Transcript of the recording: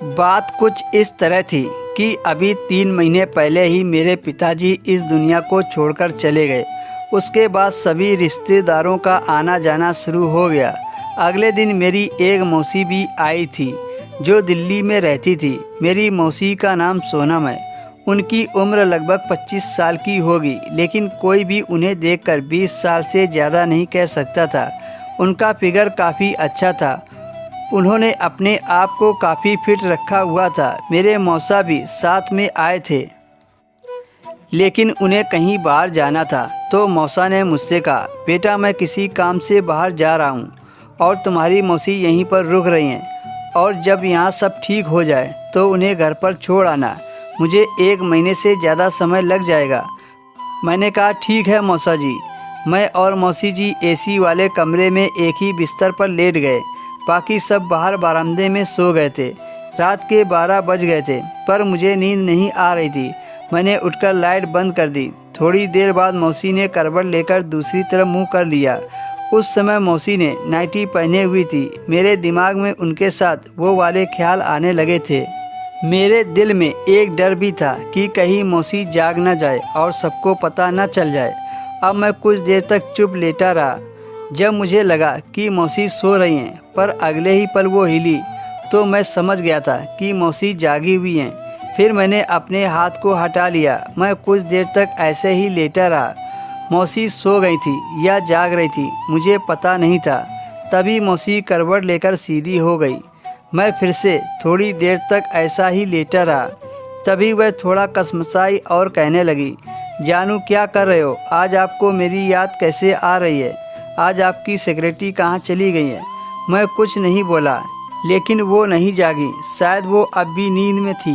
बात कुछ इस तरह थी कि अभी 3 महीने पहले ही मेरे पिताजी इस दुनिया को छोड़कर चले गए। उसके बाद सभी रिश्तेदारों का आना जाना शुरू हो गया। अगले दिन मेरी एक मौसी भी आई थी जो दिल्ली में रहती थी। मेरी मौसी का नाम सोनम है। उनकी उम्र लगभग 25 साल की होगी, लेकिन कोई भी उन्हें देखकर 20 साल से ज़्यादा नहीं कह सकता था। उनका फिगर काफ़ी अच्छा था। उन्होंने अपने आप को काफ़ी फिट रखा हुआ था। मेरे मौसा भी साथ में आए थे, लेकिन उन्हें कहीं बाहर जाना था। तो मौसा ने मुझसे कहा, बेटा मैं किसी काम से बाहर जा रहा हूँ और तुम्हारी मौसी यहीं पर रुक रही हैं, और जब यहाँ सब ठीक हो जाए तो उन्हें घर पर छोड़ आना। मुझे 1 महीने से ज़्यादा समय लग जाएगा। मैंने कहा, ठीक है मौसा जी। मैं और मौसी जी एसी वाले कमरे में एक ही बिस्तर पर लेट गए। बाकी सब बाहर बरामदे में सो गए थे। रात के 12 बज गए थे, पर मुझे नींद नहीं आ रही थी। मैंने उठकर लाइट बंद कर दी। थोड़ी देर बाद मौसी ने करवट लेकर दूसरी तरफ मुंह कर लिया। उस समय मौसी ने नाइटी पहने हुई थी। मेरे दिमाग में उनके साथ वो वाले ख्याल आने लगे थे। मेरे दिल में एक डर भी था कि कहीं मौसी जाग न जाए और सबको पता न चल जाए। अब मैं कुछ देर तक चुप लेटा रहा। जब मुझे लगा कि मौसी सो रही हैं, पर अगले ही पल वो हिली, तो मैं समझ गया था कि मौसी जागी हुई हैं। फिर मैंने अपने हाथ को हटा लिया। मैं कुछ देर तक ऐसे ही लेटा रहा। मौसी सो गई थी या जाग रही थी, मुझे पता नहीं था। तभी मौसी करवट लेकर सीधी हो गई। मैं फिर से थोड़ी देर तक ऐसा ही लेटा रहा। तभी वह थोड़ा कसमसाई और कहने लगी, जानू क्या कर रहे हो? आज आपको मेरी याद कैसे आ रही है? आज आपकी सेक्रेटरी कहाँ चली गई है? मैं कुछ नहीं बोला, लेकिन वो नहीं जागी। शायद वो अब भी नींद में थी।